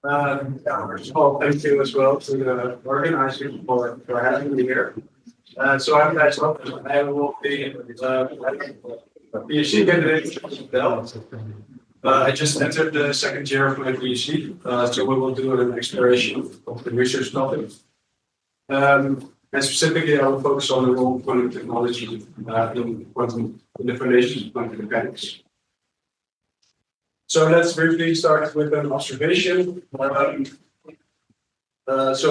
First of all, thank you as well to the organizers for having me here. So I'm Thijs. I will be a PhD candidate in Delft. I just entered the second year of my PhD, so we will do an exploration of the research topic. And specifically, I will focus on the role of quantum technology in the foundations of quantum mechanics. So let's briefly start with an observation. As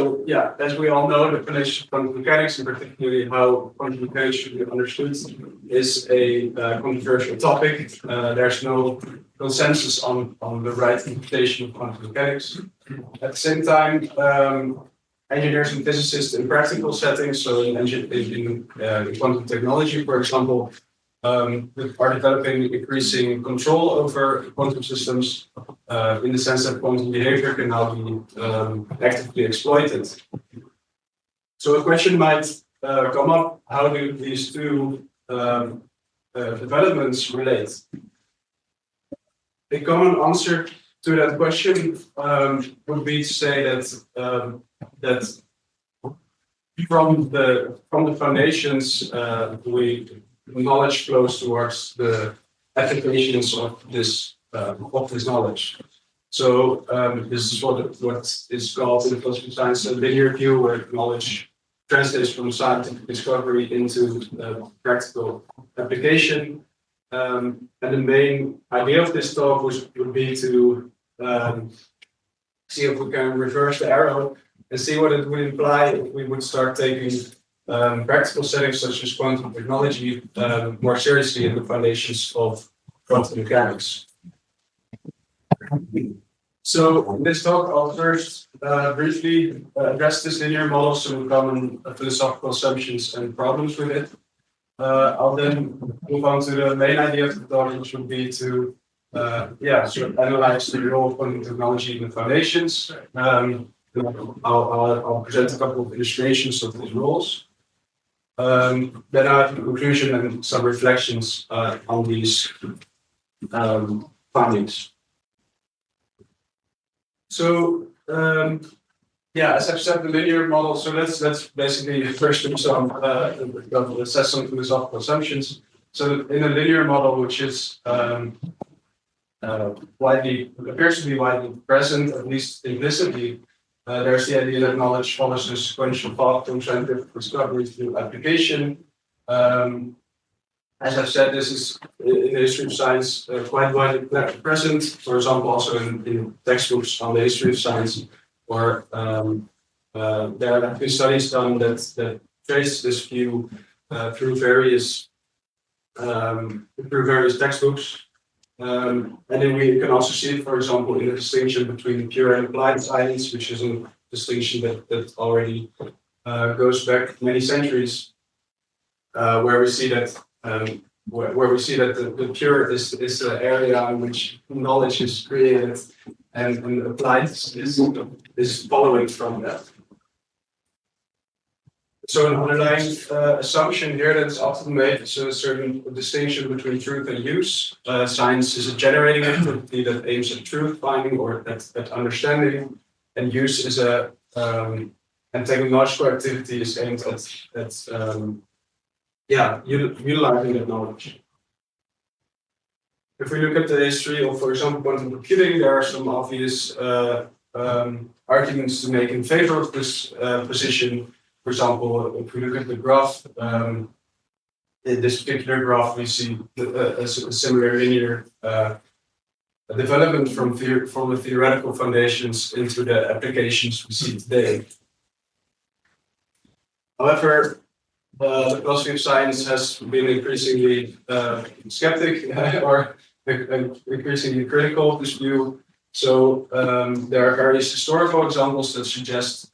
we all know, the foundation of quantum mechanics, and particularly how quantum mechanics should be understood, is a controversial topic. There's no consensus on the right interpretation of quantum mechanics. At the same time, engineers and physicists in practical settings, so in quantum technology, for example, are developing increasing control over quantum systems in the sense that quantum behavior can now be actively exploited. So a question might come up: how do these two developments relate? A common answer to that question would be to say that from the foundations knowledge flows towards the applications of this knowledge. So this is what is called in philosophy of science a linear view, where knowledge translates from scientific discovery into practical application. And the main idea of this talk would be to see if we can reverse the arrow and see what it would imply if we would start taking practical settings such as quantum technology more seriously in the foundations of quantum mechanics. So in this talk, I'll first briefly address this linear model, some common philosophical assumptions and problems with it. I'll then move on to the main idea of the talk, which would be to analyze the role of quantum technology in the foundations. I'll present a couple of illustrations of these roles. Then I have a conclusion and some reflections on these findings. So, as I've said, the linear model. So let's basically first do some assess some philosophical assumptions. So in a linear model, which is appears to be widely present, at least implicitly, there's the idea that knowledge follows a sequential path from scientific discovery to application. As I've said, this is in the history of science quite widely present. For example, also in textbooks on the history of science, or there have been studies done that trace this view through various textbooks. And then we can also see it, for example, in the distinction between pure and applied science, which is a distinction that already goes back many centuries, where we see that the pure is an area in which knowledge is created, and applied is following from that. So an underlying assumption here that is often made is a certain distinction between truth and use. Science is a generating activity that aims at truth finding or at understanding, and use is and technological activity is aimed at utilizing that knowledge. If we look at the history of, for example, quantum computing, there are some obvious arguments to make in favor of this position. For example, if we look at the graph, in this particular graph, we see a similar linear development from the theoretical foundations into the applications we see today. However, the philosophy of science has been increasingly skeptic or increasingly critical of this view. So there are various historical examples that suggest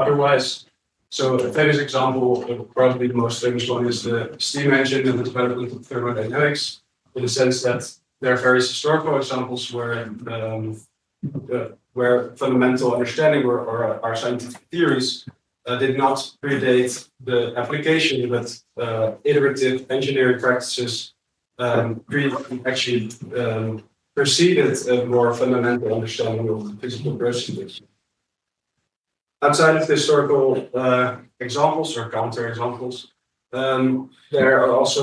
otherwise. So a famous example, probably the most famous one, is the steam engine and the development of thermodynamics, in the sense that there are various historical examples where fundamental understanding or our scientific theories did not predate the application, but iterative engineering practices actually preceded a more fundamental understanding of the physical processes. Outside of the historical examples or counter-examples, there are also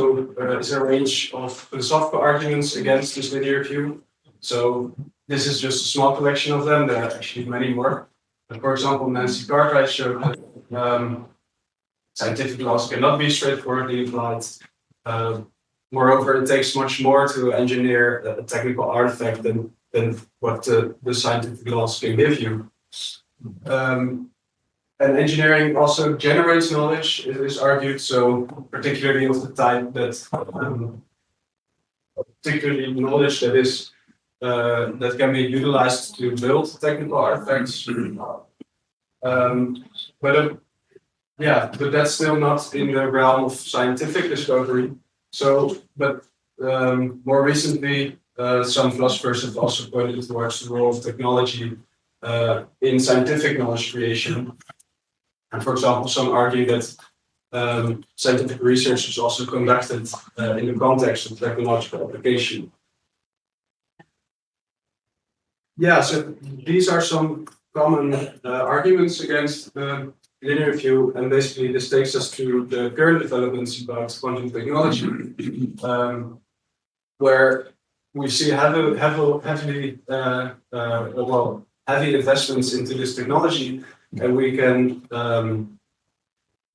is a range of philosophical arguments against this linear view. So this is just a small collection of them. There are actually many more. But for example, Nancy Cartwright showed that scientific laws cannot be straightforwardly applied. Moreover, it takes much more to engineer a technical artifact than what the scientific laws can give you. And engineering also generates knowledge, it is argued, so particularly of the type that, particularly knowledge that is that can be utilized to build technical artifacts. But that's still not in the realm of scientific discovery. So, but more recently, some philosophers have also pointed towards the role of technology in scientific knowledge creation. And for example, some argue that scientific research is also conducted in the context of technological application. Yeah, so these are some common arguments against the linear view, and basically this takes us to the current developments about quantum technology, where we see heavy investments into this technology, and we can.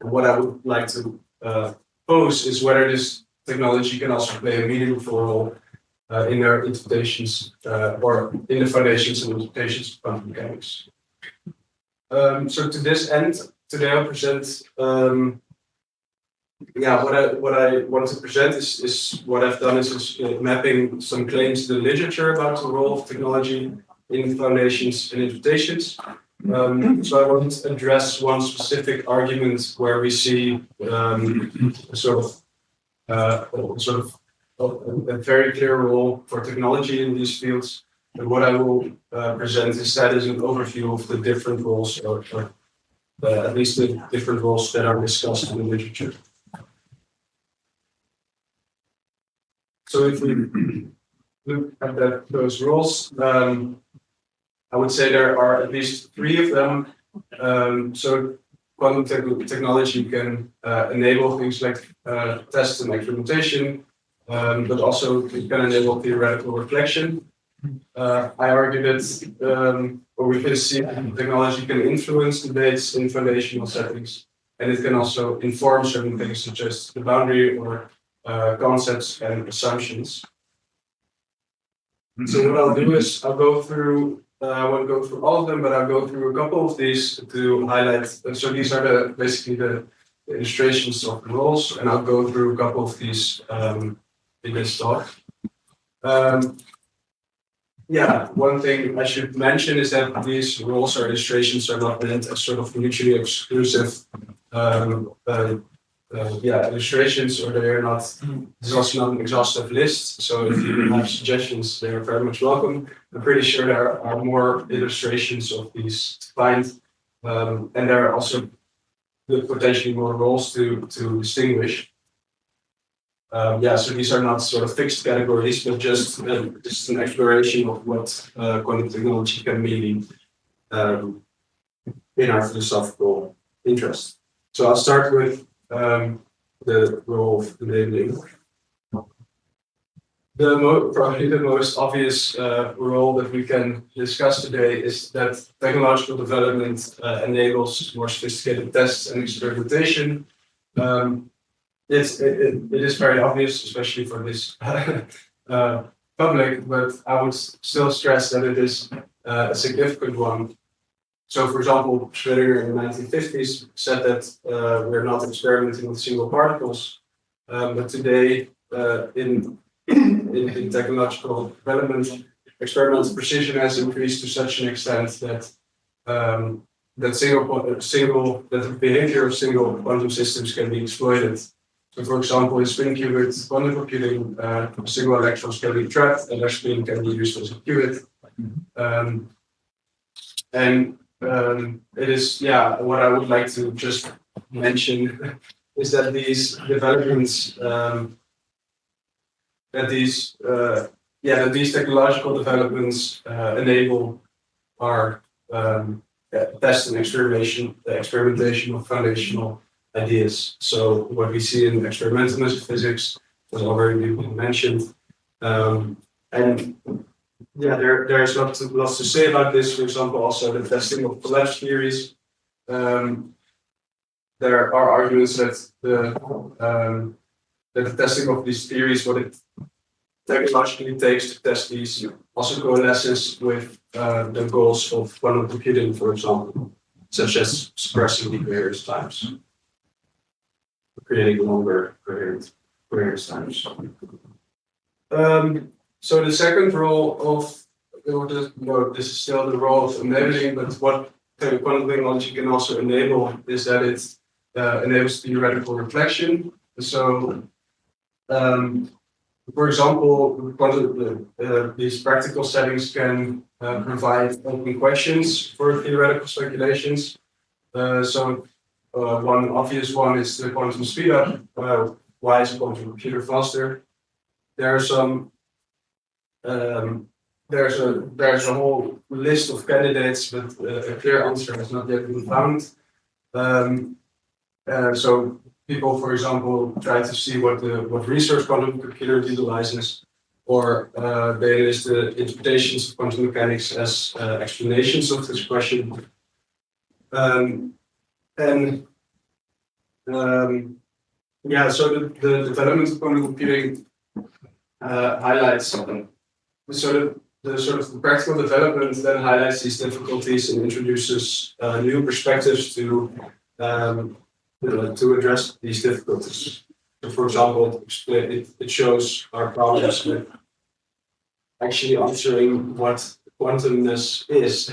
What I would like to pose is whether this technology can also play a meaningful role in our interpretations or in the foundations and interpretations of quantum mechanics. So to this end, today I'll present. What I want to present is what I've done is mapping some claims to the literature about the role of technology in foundations and interpretations. So I want to address one specific argument where we see a very clear role for technology in these fields. And what I will present instead is an overview of the different roles, or at least the different roles that are discussed in the literature. So if we look at those roles, I would say there are at least three of them. So quantum technology can enable things like tests and experimentation, but also it can enable theoretical reflection. I argue that, or we can see technology can influence debates in foundational settings, and it can also inform certain things such as the boundary or concepts and assumptions. So what I'll do is I'll go through. I won't go through all of them, but I'll go through a couple of these to highlight. So these are basically the illustrations of the roles, and I'll go through a couple of these in this talk. One thing I should mention is that these roles or illustrations are not meant as sort of mutually exclusive illustrations, or they're not. This is also not an exhaustive list. So if you have suggestions, they are very much welcome. I'm pretty sure there are more illustrations of these to find, and there are also potentially more roles to distinguish. So these are not sort of fixed categories, but just an exploration of what quantum technology can mean in our philosophical interest. So I'll start with the role of enabling. Probably the most obvious role that we can discuss today is that technological development enables more sophisticated tests and experimentation. It is very obvious, especially for this public, but I would still stress that it is a significant one. So, for example, Schrödinger in the 1950s said that we're not experimenting with single particles, but today in technological development, experimental precision has increased to such an extent that the behavior of single quantum systems can be exploited. So, for example, in spin qubit quantum computing, single electrons can be trapped, and their spin can be used as a qubit. It is, what I would like to just mention is that these developments, that these technological developments enable our test and experimentation of foundational ideas. So what we see in experimental physics was already mentioned. And yeah, there's lots to say about this. For example, also the testing of collapse theories. There are arguments that the testing of these theories, what it technologically takes to test these, also coalesces with the goals of quantum computing, for example, such as suppressing decoherence times, creating longer coherence times. So the second role of this is still the role of enabling, but what quantum technology can also enable is that it enables theoretical reflection. So, for example, these practical settings can provide open questions for theoretical speculations. One obvious one is the quantum speedup. Why is a quantum computer faster? There are some. There's a whole list of candidates, but a clear answer has not yet been found. So people, for example, try to see what research quantum computer utilizes, or they list the interpretations of quantum mechanics as explanations of this question. So the development of quantum computing highlights the sort of practical development then highlights these difficulties and introduces new perspectives to address these difficulties. So, for example, it shows our problems with actually answering what quantumness is.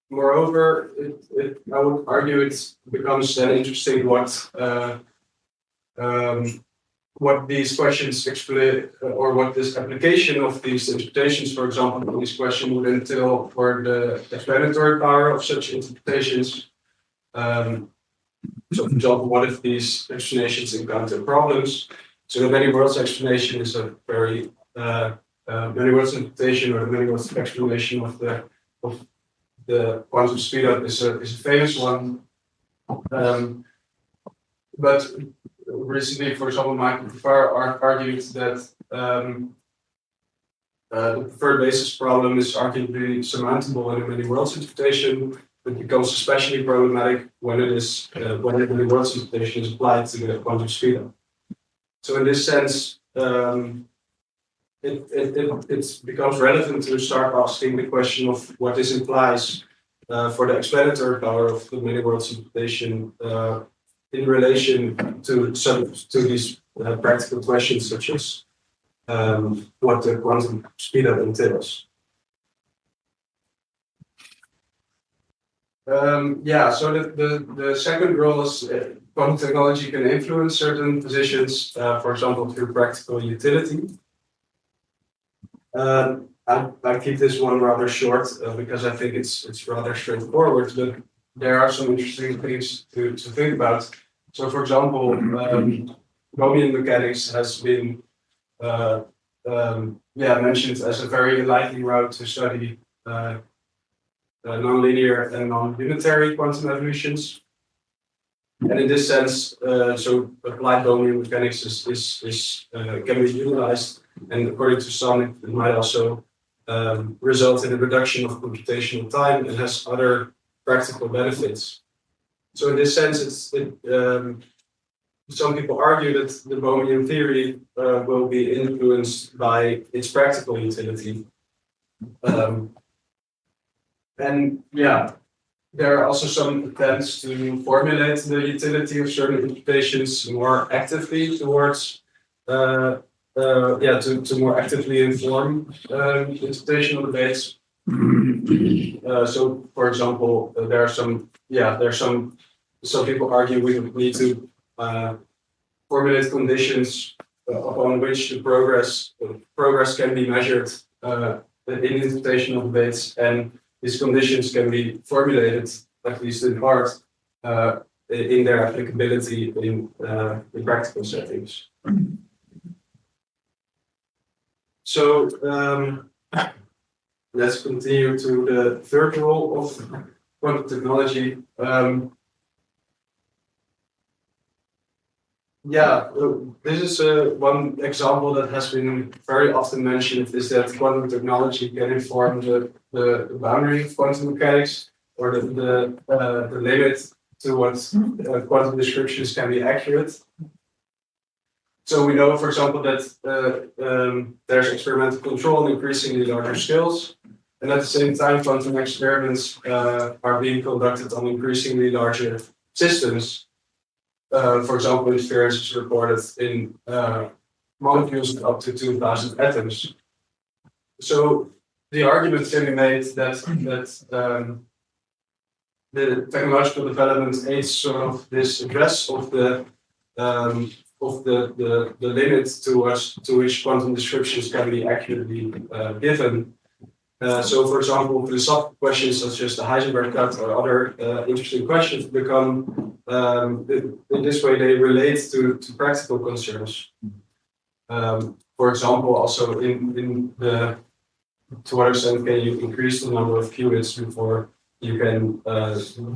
Moreover, I would argue it becomes then interesting what these questions explain, or what this application of these interpretations, for example, of these questions would entail for the explanatory power of such interpretations. So, for example, what if these explanations encounter problems? So, the many worlds explanation is a very many worlds interpretation, or the many worlds explanation of the quantum speedup is a famous one. But recently, for example, Michael argued that the preferred basis problem is arguably surmountable in a many worlds interpretation, but becomes especially problematic when the many worlds interpretation is applied to the quantum speedup. So, in this sense, it becomes relevant to start asking the question of what this implies for the explanatory power of the many worlds interpretation in relation to these practical questions, such as what the quantum speedup entails. So the second role is quantum technology can influence certain positions, for example, through practical utility. I keep this one rather short because I think it's rather straightforward, but there are some interesting things to think about. So, for example, Goyal mechanics has been mentioned as a very likely route to study nonlinear and non-unitary quantum evolutions. And in this sense, so applied Goyal mechanics can be utilized, and according to some, it might also result in a reduction of computational time and has other practical benefits. So in this sense, some people argue that the Bohmian theory will be influenced by its practical utility. There are also some attempts to formulate the utility of certain interpretations more actively towards to more actively inform interpretational debates. So, for example, there are some people argue we need to formulate conditions upon which the progress can be measured in interpretational debates, and these conditions can be formulated, at least in part, in their applicability in practical settings. So let's continue to the third role of quantum technology. This is one example that has been very often mentioned, is that quantum technology can inform the boundary of quantum mechanics, or the limit to what quantum descriptions can be accurate. So we know, for example, that there's experimental control on increasingly larger scales, and at the same time, quantum experiments are being conducted on increasingly larger systems. For example, interference is recorded in molecules with up to 2,000 atoms. So the argument can be made that the technological development aids sort of this address of the limit to which quantum descriptions can be accurately given. So, for example, philosophical questions such as the Heisenberg cut or other interesting questions become, in this way, they relate to practical concerns. For example, also in the, to what extent can you increase the number of qubits before you can,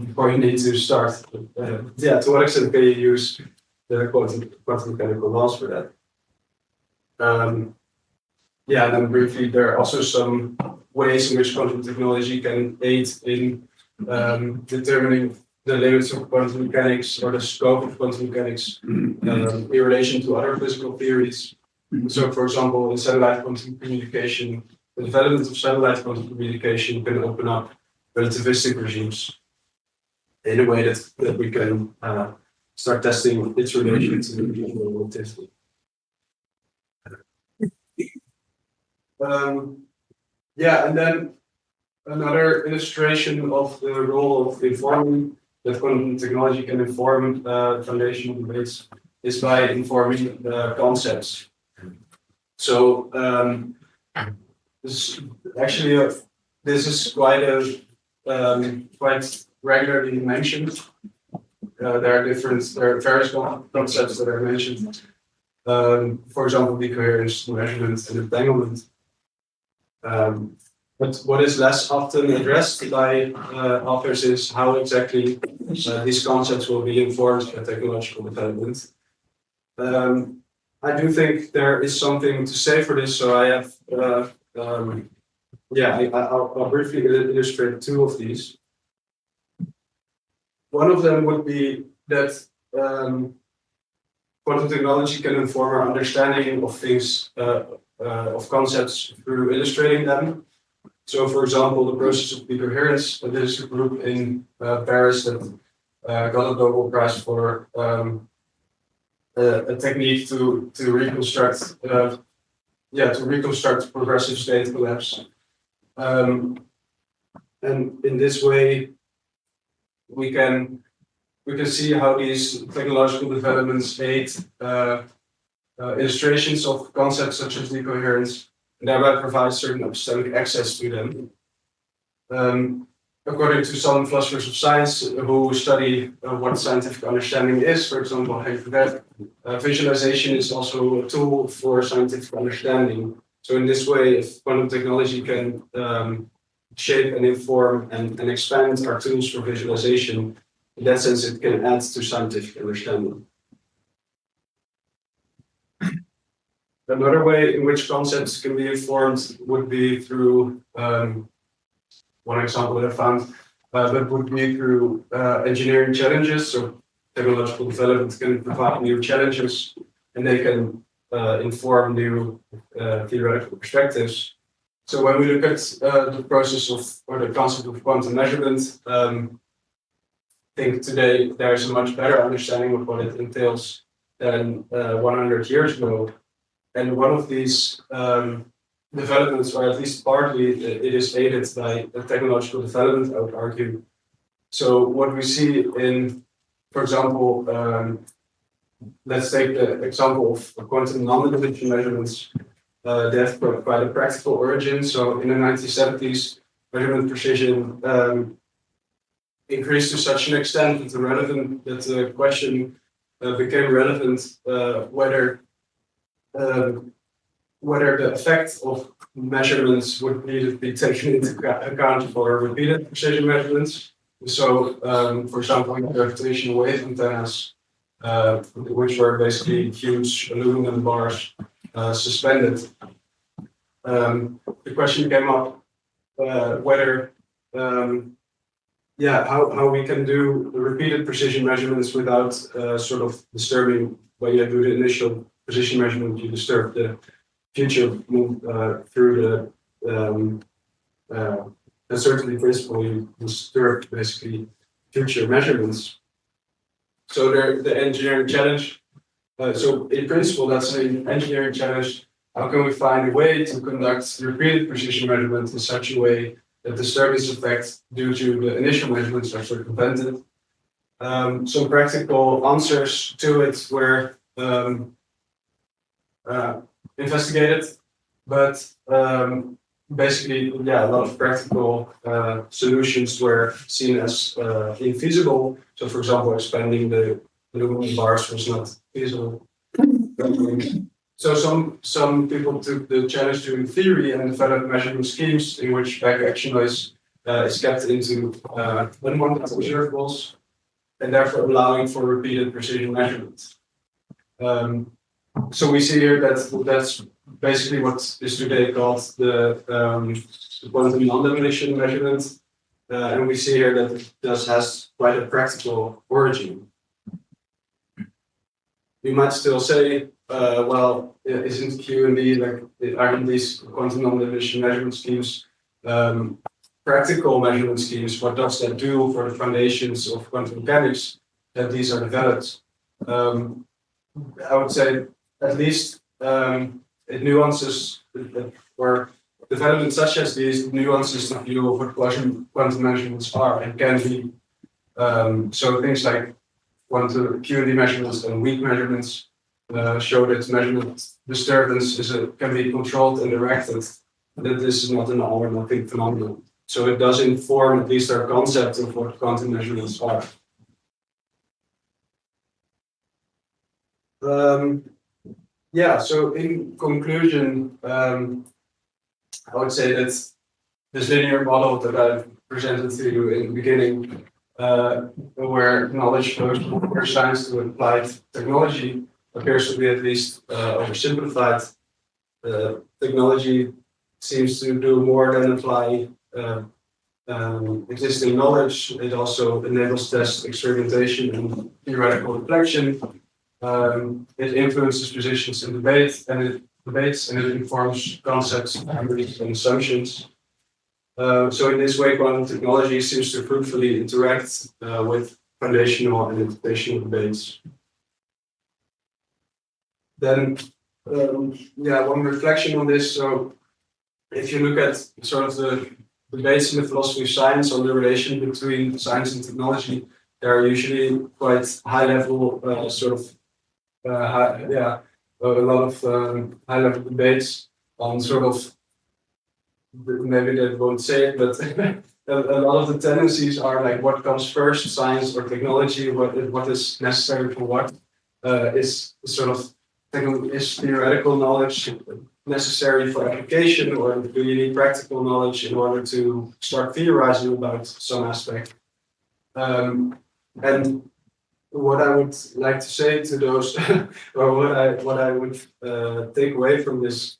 before you need to start? To what extent can you use the quantum mechanical laws for that? And then briefly, there are also some ways in which quantum technology can aid in determining the limits of quantum mechanics or the scope of quantum mechanics in relation to other physical theories. So, for example, in satellite quantum communication, the development of satellite quantum communication can open up relativistic regimes in a way that we can start testing its relation to relativity. And then another illustration of the role of informing, that quantum technology can inform foundational debates, is by informing concepts. So this is quite regularly mentioned. There are various concepts that are mentioned. For example, decoherence, measurement, and entanglement. But what is less often addressed by authors is how exactly these concepts will be informed by technological development. I do think there is something to say for this, so I have, I'll briefly illustrate two of these. One of them would be that quantum technology can inform our understanding of things, of concepts, through illustrating them. So, for example, the process of decoherence. There's a group in Paris that got a Nobel Prize for a technique to reconstruct progressive state collapse. And in this way, we can see how these technological developments aid illustrations of concepts such as decoherence, and thereby provide certain epistemic access to them. According to some philosophers of science who study what scientific understanding is, for example, that visualization is also a tool for scientific understanding. So in this way, if quantum technology can shape and inform and expand our tools for visualization, in that sense, it can add to scientific understanding. Another way in which concepts can be informed would be through, one example that I found, that would be through engineering challenges. So technological development can provide new challenges, and they can inform new theoretical perspectives. So when we look at the process of, or the concept of quantum measurement, I think today there's a much better understanding of what it entails than 100 years ago. And one of these developments, or at least partly, it is aided by the technological development, I would argue. So what we see in, for example, let's take the example of quantum non-dimension measurements. They have quite a practical origin. So in the 1970s, measurement precision increased to such an extent that the question became relevant whether whether the effect of measurements would need to be taken into account for repeated precision measurements. So, for example, gravitational wave antennas, which were basically huge aluminum bars suspended. The question came up whether, how we can do repeated precision measurements without sort of disturbing, when you do the initial precision measurement, you disturb the future move through the uncertainty principle, you disturb basically future measurements. So the engineering challenge, so in principle, that's an engineering challenge. How can we find a way to conduct repeated precision measurements in such a way that disturbance effects due to the initial measurements are circumvented? Some practical answers to it were investigated, but basically, a lot of practical solutions were seen as infeasible. So, for example, expanding the aluminum bars was not feasible. So some people took the challenge to in theory and developed measurement schemes in which back action noise is kept into unwanted observables, and therefore allowing for repeated precision measurements. So we see here that that's basically what is today called the quantum non-demolition measurement, and we see here that it does has quite a practical origin. You might still say, well, isn't QND like aren't these quantum non-demolition measurement schemes practical measurement schemes? What does that do for the foundations of quantum mechanics that these are developed? I would say at least it nuances or developments such as these nuances the view of what quantum measurements are and can be. So things like quantum QND measurements and weak measurements show that measurement disturbance can be controlled and directed. That this is not an all or nothing phenomenon. So it does inform at least our concept of what quantum measurements are. So in conclusion, I would say that this linear model that I've presented to you in the beginning, where knowledge flows from pure science to applied technology, appears to be at least oversimplified. Technology seems to do more than apply existing knowledge. It also enables test experimentation and theoretical reflection. It influences positions in debate, and it informs concepts, boundaries, and assumptions. So in this way, quantum technology seems to fruitfully interact with foundational and interpretational debates. Then, one reflection on this. So, if you look at sort of the debates in the philosophy of science on the relation between science and technology, there are usually quite high-level a lot of high-level debates on sort of, maybe they won't say it, but a lot of the tendencies are like what comes first, science or technology, what is necessary for what, is sort of, is theoretical knowledge necessary for application, or do you need practical knowledge in order to start theorizing about some aspect? And what I would like to say to those, or what I would take away from this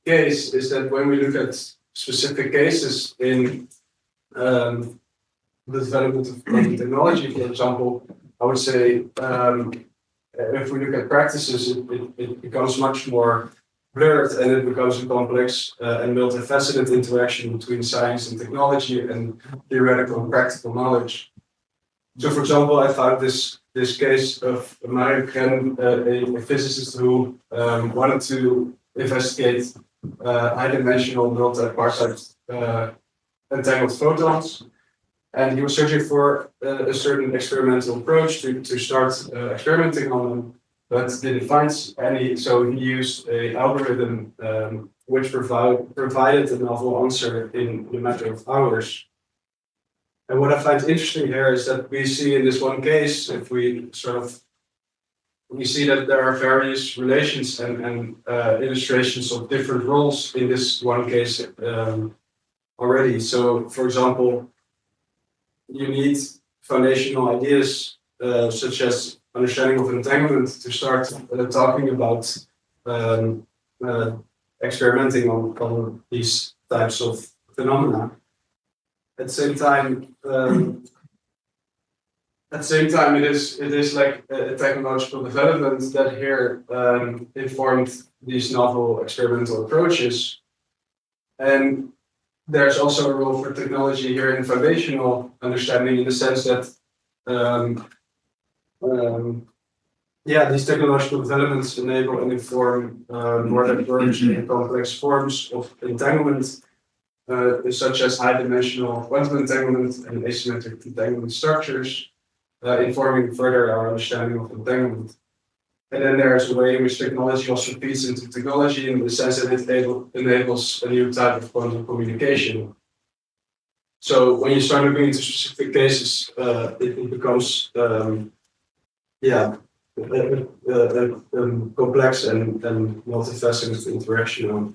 case is that when we look at specific cases in the development of quantum technology, for example, I would say if we look at practices, it becomes much more blurred, and it becomes a complex and multifaceted interaction between science and technology and theoretical and practical knowledge. So, for example, I found this case of Mario Kren, a physicist who wanted to investigate high-dimensional multi-parsec entangled photons, and he was searching for a certain experimental approach to start experimenting on them, but didn't find any. So he used an algorithm which provided a novel answer in a matter of hours. And what I find interesting here is that we see in this one case, if we sort of we see that there are various relations and illustrations of different roles in this one case already. So, for example, you need foundational ideas such as understanding of entanglement to start talking about experimenting on these types of phenomena. At the same time, it is like a technological development that here informed these novel experimental approaches. And there's also a role for technology here in foundational understanding, in the sense that these technological developments enable and inform more diverse and complex forms of entanglement, such as high-dimensional quantum entanglement and asymmetric entanglement structures, informing further our understanding of entanglement. And then there's a way in which technology also feeds into technology, in the sense that it enables a new type of quantum communication. So when you start looking into specific cases, it becomes complex and multifaceted interaction.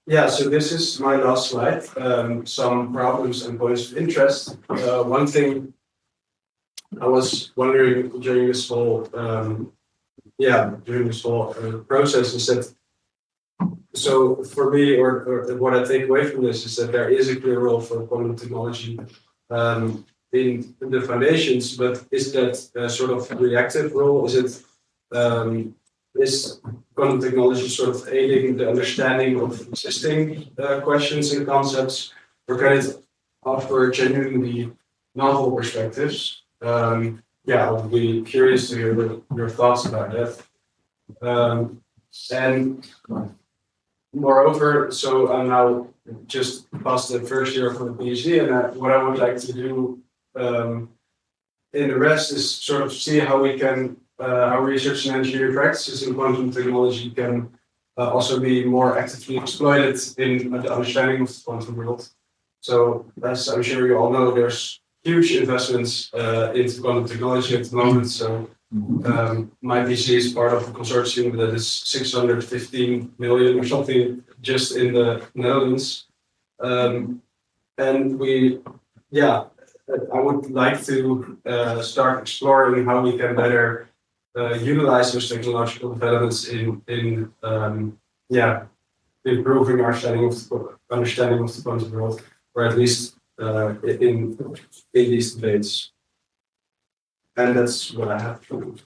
So this is my last slide. Some problems and points of interest. One thing I was wondering during this whole process is that, so for me, or what I take away from this is that there is a clear role for quantum technology in the foundations, but is that a sort of reactive role? Is it is quantum technology sort of aiding the understanding of existing questions and concepts, or can it offer genuinely novel perspectives? I would be curious to hear your thoughts about that. And moreover, so I'm now just past the first year of my PhD, and what I would like to do in the rest is sort of see how we can, our research and engineering practices in quantum technology can also be more actively exploited in the understanding of the quantum world. So, as I'm sure you all know, there's huge investments into quantum technology at the moment. So, my VC is part of a consortium that is 615 million or something just in the Netherlands. And I would like to start exploring how we can better utilize those technological developments in improving our understanding of the quantum world, or at least in these debates. And that's what I have for you.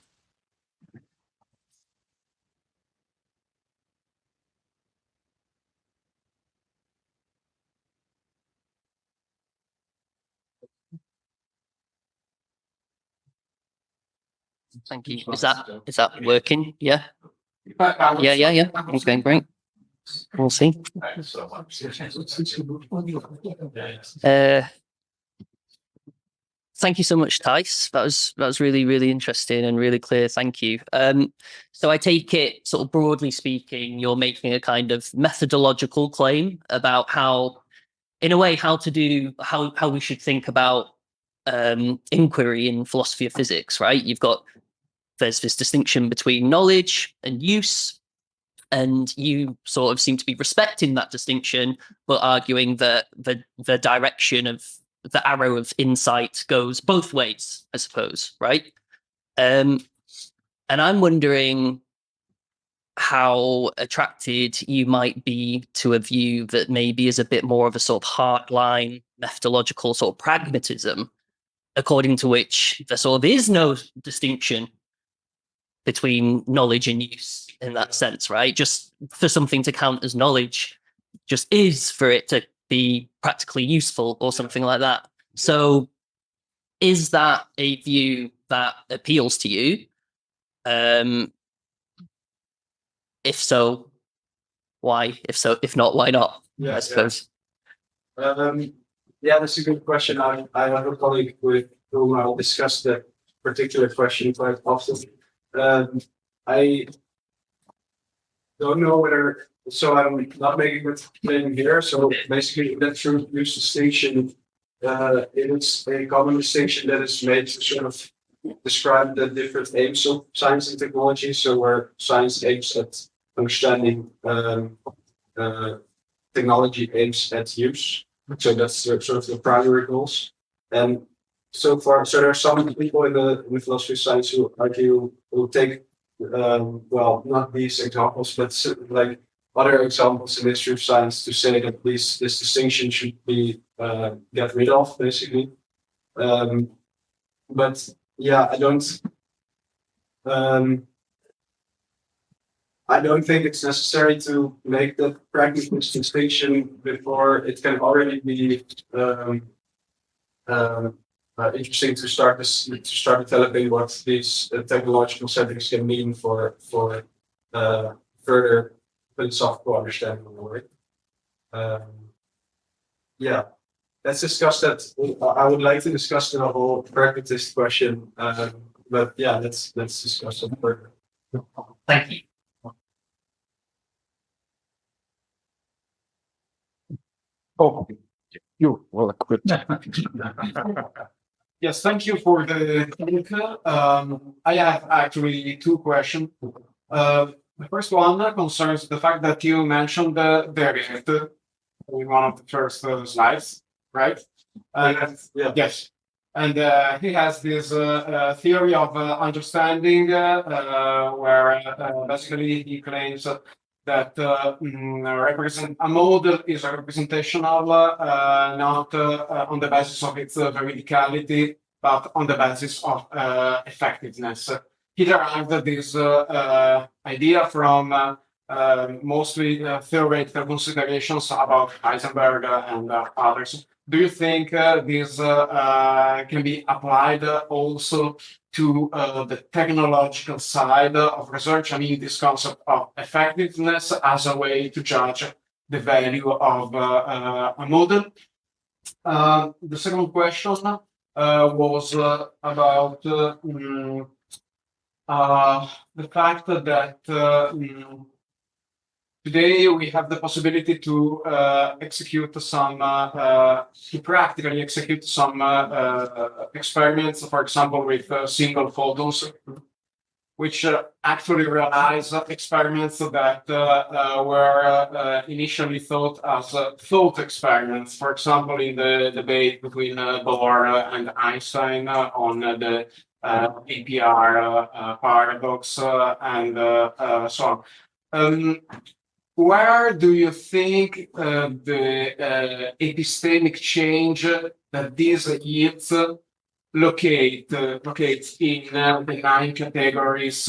Thank you. Is that working? Yeah. Yeah. Okay, great. We'll see. Thank you so much, Thijs. That was really, really interesting and really clear. Thank you. So I take it, sort of broadly speaking, you're making a kind of methodological claim about how, in a way, how we should think about inquiry in philosophy of physics, right? There's this distinction between knowledge and use, and you sort of seem to be respecting that distinction, but arguing that the direction of the arrow of insight goes both ways, I suppose, right? And I'm wondering how attracted you might be to a view that maybe is a bit more of a sort of hardline methodological sort of pragmatism, according to which there sort of is no distinction between knowledge and use in that sense, right? Just for something to count as knowledge just is for it to be practically useful or something like that. So is that a view that appeals to you? If so, why? If not, why not? I suppose. That's a good question. I have a colleague with whom I'll discuss that particular question quite often. I don't know whether, so I'm not making a claim here. So basically, that use distinction, it's a common distinction that is made to sort of describe the different aims of science and technology. So where science aims at understanding, technology aims at use. So that's sort of the primary goals. And so there are some people in the philosophy of science who argue, who take, well, not these examples, but like other examples in the history of science to say that this distinction should be get rid of, basically. But yeah, I don't think it's necessary to make that practical distinction before it can already be interesting to start developing what these technological settings can mean for further philosophical understanding of the world. Yeah, let's discuss that. I would like to discuss the whole pragmatist question, but yeah, let's discuss it further. Thank you. Oh, you well quit. Yes, thank you for the link. I have actually two questions. The first one concerns the fact that you mentioned the derivate in one of the first slides, right? Yeah. Yes. And he has this theory of understanding where basically he claims that a model is a representation of not on the basis of its veridicality, but on the basis of effectiveness. He derived this idea from mostly theoretical considerations about Heisenberg and others. Do you think this can be applied also to the technological side of research? I mean, this concept of effectiveness as a way to judge the value of a model. The second question was about the fact that today we have the possibility to practically execute some experiments, for example, with single photons, which actually realize experiments that were initially thought as thought experiments. For example, in the debate between Bohr and Einstein on the APR paradox and so on. Where do you think the epistemic change that this yields locates in the 9 categories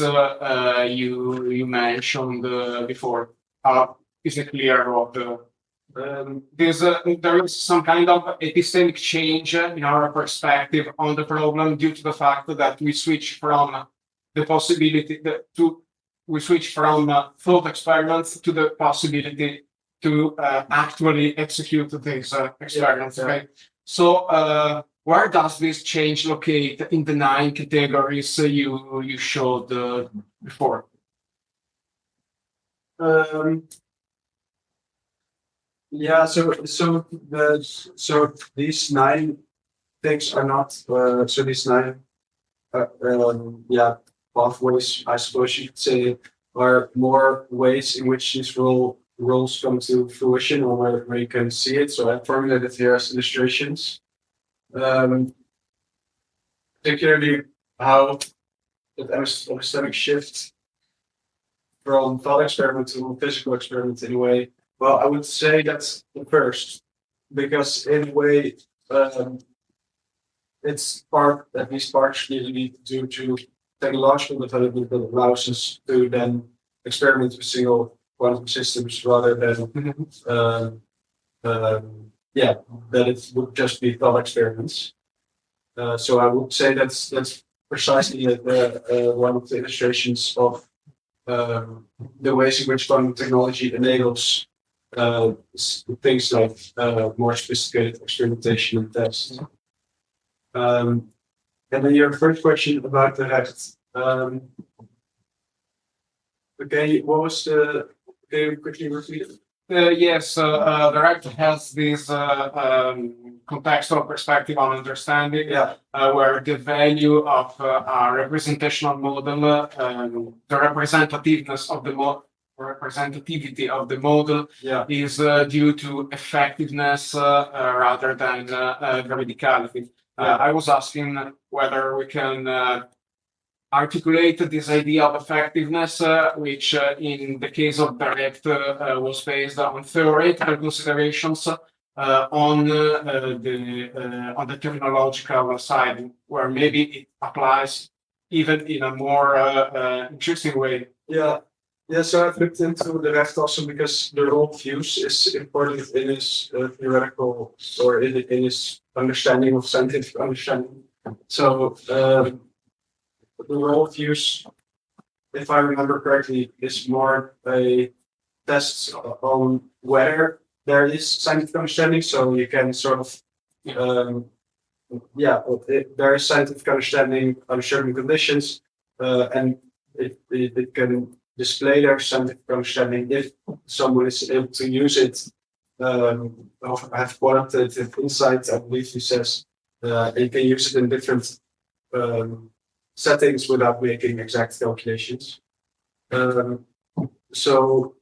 you mentioned before? Is it clear what there is some kind of epistemic change in our perspective on the problem due to the fact that we switch from the possibility we switch from thought experiments to the possibility to actually execute these experiments. Yeah. Okay, so where does this change locate in the 9 categories you showed before? Yeah, so these 9 things are not so these 9 pathways, I suppose you could say, are more ways in which these roles come to fruition or where you can see it. So I formulated here as illustrations. Particularly how the epistemic shift from thought experiment to physical experiment in a way. Well, I would say that's the first, because in a way, it's at least partially due to technological development that allows us to then experiment with single quantum systems rather than that it would just be thought experiments. So I would say that's precisely one of the illustrations of the ways in which quantum technology enables things like more sophisticated experimentation and tests. And then your first question about the rest. Okay, what was the? Can you quickly repeat it? Yes, the rector has this contextual perspective on understanding, Yeah. where the value of a representational model, the representativeness of the representativity of the model Yeah. is due to effectiveness rather than veridicality. I was asking whether we can articulate this idea of effectiveness, which in the case of direct was based on theoretical considerations on the technological side, where maybe it applies even in a more interesting way. Yeah. Yeah, so I've looked into the rest also because the role of use is important in his theoretical or in his understanding of scientific understanding. So the role of use, if I remember correctly, is more a test on whether there is scientific understanding. So you can sort of, there is scientific understanding under certain conditions, and it can display their scientific understanding if someone is able to use it, or have qualitative insight. I believe he says you can use it in different settings without making exact calculations. So,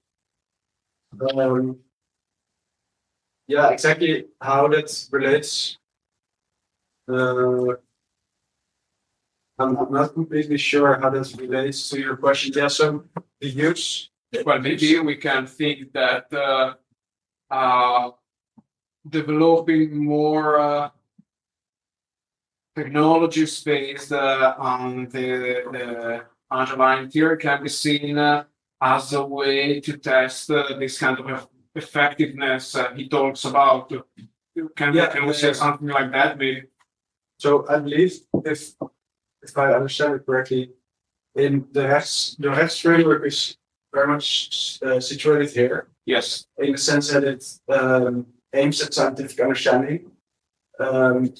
yeah, exactly how that relates. I'm not completely sure how that relates to your question. Yeah, so the use. Well, maybe we can think that developing more technologies based on the underlying theory can be seen as a way to test this kind of effectiveness he talks about. Can we say something like that, maybe? So I believe if I understand it correctly, in the rest framework is very much situated here. Yes. In the sense that it aims at scientific understanding, and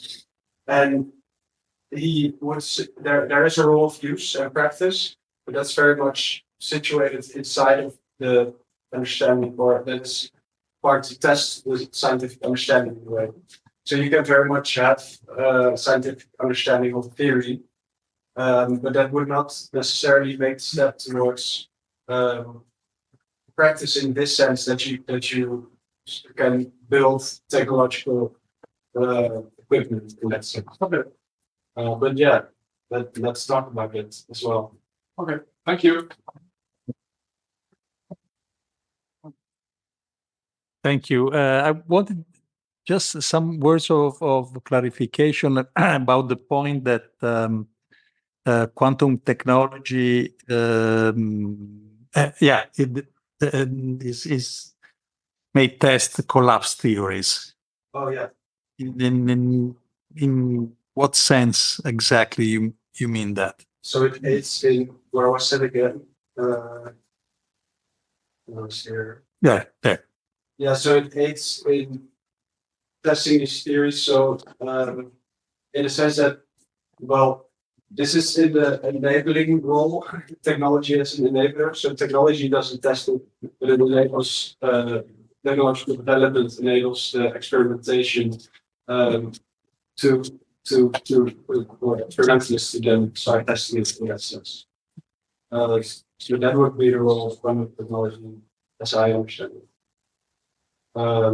there is a role of use and practice, but that's very much situated inside of the understanding, or that's part to test the scientific understanding in a way. So you can very much have scientific understanding of theory, but that would not necessarily make the step towards practice in this sense that you can build technological equipment in that sense. Okay. But yeah, let's talk about it as well. Okay, thank you. Thank you. I wanted just some words of clarification about the point that quantum technology, is may test collapse theories. Oh yeah. In what sense exactly you mean that? So it's in where I was said again. Was here. Yeah, there. Yeah, so it aids in testing these theories. So in the sense that, well, this is in the enabling role. Technology as an enabler. So technology doesn't test it, but it enables technological development, enables the experimentation to experimentalists to then start testing it in that sense. So that would be the role of quantum technology, as I understand it. I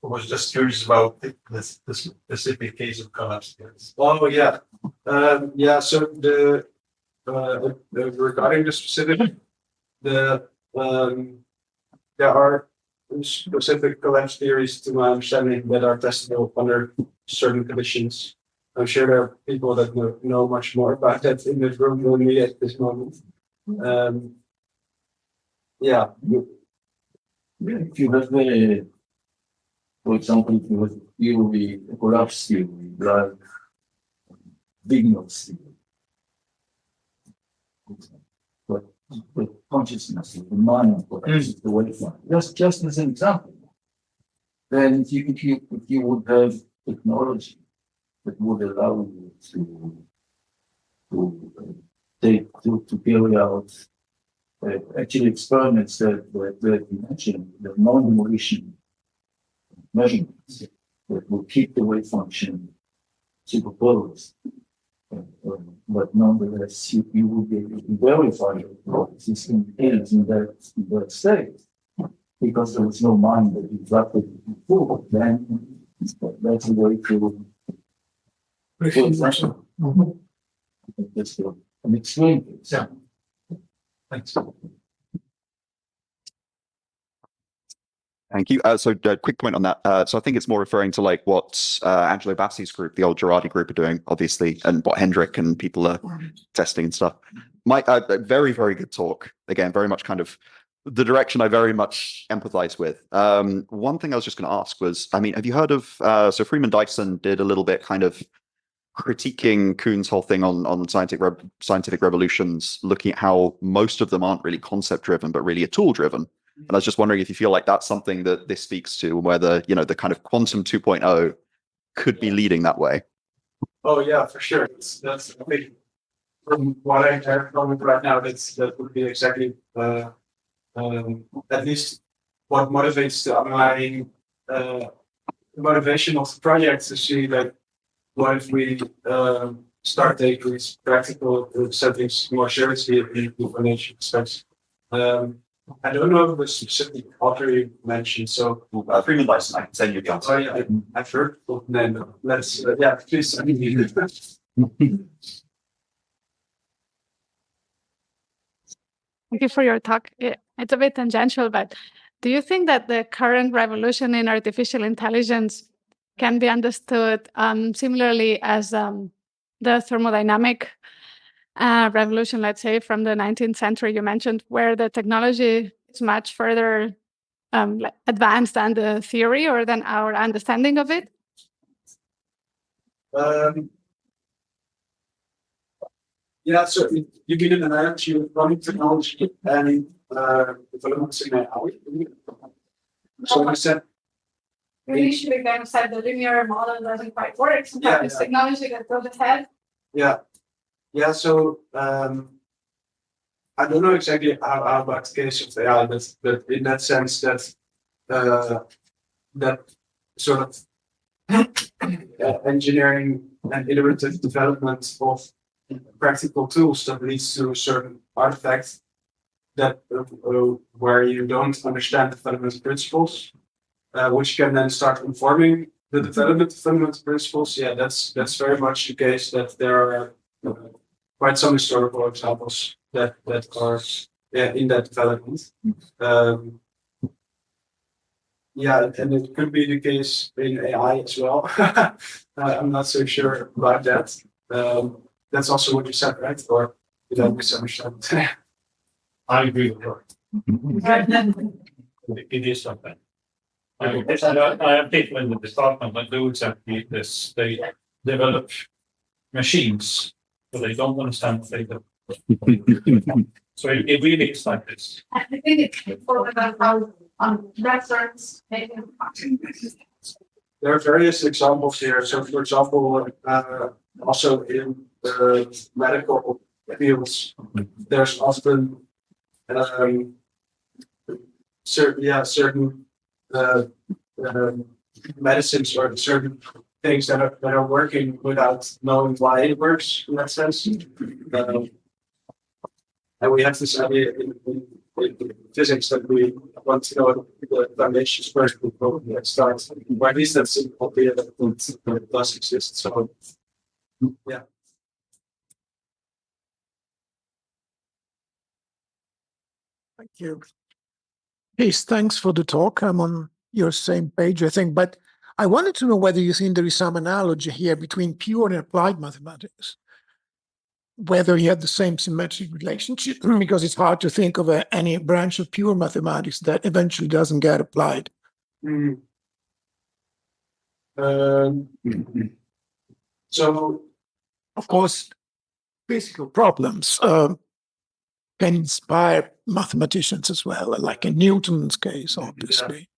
was just curious about this specific case of collapse theories. Oh yeah, yeah. So the regarding the specific, there are specific collapse theories, to my understanding, that are testable under certain conditions. I'm sure there are people that know much more about that in this room than me at this moment. Yeah. If you have for example, if you have theory, a collapse theory, like big noise theory, but consciousness, the mind collapses the waveform. Just as an example. Then if you would have technology that would allow you to carry out actually experiments that you mentioned, the non-demolition measurements that will keep the wave function superposed. But nonetheless, you will be able to verify what the system is in that state. Because there was no mind that you dropped it before, then that's the way to. That's an extreme case. Yeah. Thanks. Thank you. So a quick point on that. So I think it's more referring to like what Angelo Bassi's group, the old Girardi group, are doing, obviously, and what Hendrik and people are testing and stuff. My very, very good talk. Again, very much kind of the direction I very much empathize with. One thing I was just going to ask was, I mean, have you heard of, so Freeman Dyson did a little bit kind of critiquing Kuhn's whole thing on scientific revolutions, looking at how most of them aren't really concept driven, but really a tool driven. And I was just wondering if you feel like that's something that this speaks to, whether, you know, the kind of quantum 2.0 could be leading that way. Oh yeah, for sure. That's I think from what I heard from it right now, that would be exactly at least what motivates the underlying motivation of the project, to see that what if we start taking these practical settings more seriously in information space. I don't know the specific author you mentioned, so Freeman Dyson, I can send you the answer. oh yeah, I've heard of the name. Let's yeah, please. Thank you for your talk. It's a bit tangential, but do you think that the current revolution in artificial intelligence can be understood similarly as the thermodynamic revolution, let's say, from the 19th century you mentioned, where the technology is much further advanced than the theory or than our understanding of it? Yeah, so you mean an analogy of running technology and developments in AI? So I said, We usually kind of said the linear model doesn't quite work. Sometimes Yeah, it's yeah. technology that goes ahead. yeah. So I don't know exactly how about the case of AI, but in that sense that that sort of engineering and iterative development of practical tools that leads to a certain artifact that where you don't understand the fundamental principles, which can then start informing the development of fundamental principles. Yeah, that's very much the case. That there are quite some historical examples that are in that development. Yeah, and it could be the case in AI as well. I'm not so sure about that. That's also what you said, right? Or did I misunderstand? I agree with her. It is something. I have people in the department that do exactly this. They develop machines, but they don't understand what they do. So it really is like this. I think it's important about how reference making. There are various examples here. So, for example, also in the medical fields, there's often certain medicines or certain things that are working without knowing why it works in that sense. And we have this idea in physics that we want to know the foundations first before we start, or at least that's an idea that it does exist. So, yeah. Thank you. Yes, thanks for the talk. I'm on your same page, I think, but I wanted to know whether you think there is some analogy here between pure and applied mathematics, whether you have the same symmetric relationship, because it's hard to think of any branch of pure mathematics that eventually doesn't get applied. So, of course, physical problems can inspire mathematicians as well, like in Newton's case, obviously.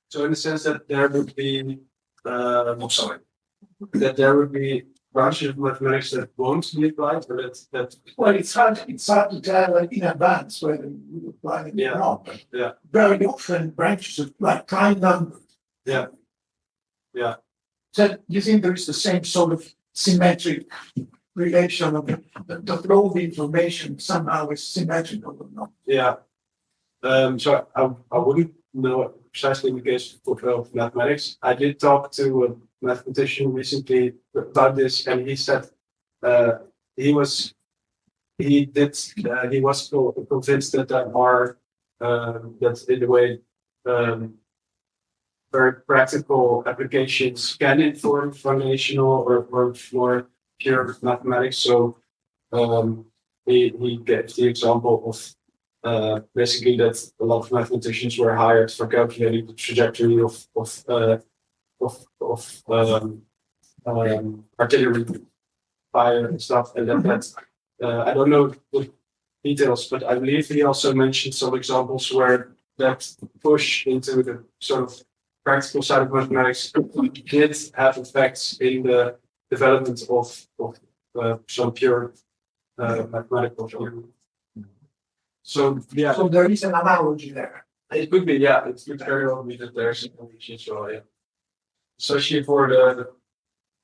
so in the sense that there would be, that there would be branches of mathematics that won't be applied, or that Well, it's hard to tell in advance whether you apply it Yeah. or not. But Yeah. very often branches of like prime numbers. Yeah. Yeah. So you think there is the same sort of symmetric relation of the flow of information somehow is symmetrical or not? Yeah. So I wouldn't know precisely in the case of mathematics. I did talk to a mathematician recently about this, and he said he was convinced that there are that in a way very practical applications can inform foundational or more pure mathematics. So he gave the example of basically that a lot of mathematicians were hired for calculating the trajectory of artillery fire and stuff, and that's I don't know the details, but I believe he also mentioned some examples where that push into the sort of practical side of mathematics did have effects in the development of some pure mathematical theory. So yeah, So there is an analogy there. it could be, yeah, it could very well be that there's a connection as well, yeah. Especially for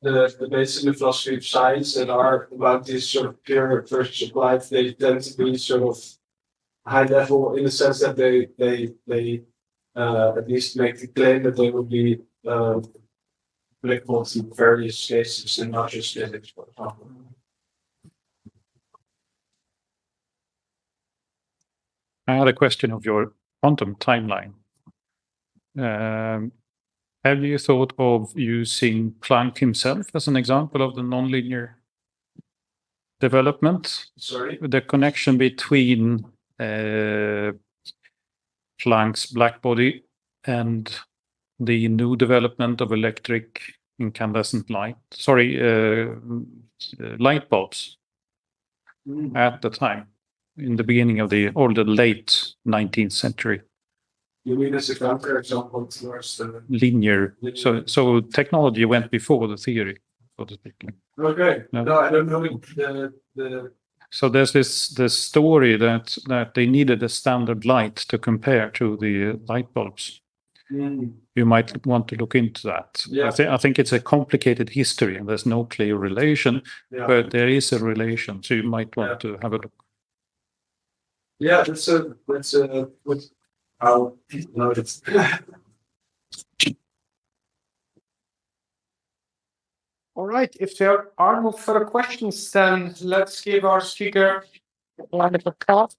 the basis in the philosophy of science that are about this sort of pure versus applied, they tend to be sort of high level in the sense that they at least make the claim that they will be applicable to various cases and not just physics, for example. I had a question of your quantum timeline. Have you thought of using Planck himself as an example of the nonlinear development? Sorry? The connection between Planck's blackbody and the new development of electric incandescent light, light bulbs at the time, in the beginning of the late 19th century. You mean as a counter example towards the Linear. So technology went before the theory, so to speak. okay. No. No, I don't know the So there's this story that they needed a standard light to compare to the light bulbs. You might want to look into that. Yeah. I think it's a complicated history and there's no clear relation, yeah. but there is a relation. So you might want to have a look. Yeah, that's what I'll notice. All right, if there are no further questions, then let's give our speaker a round of applause.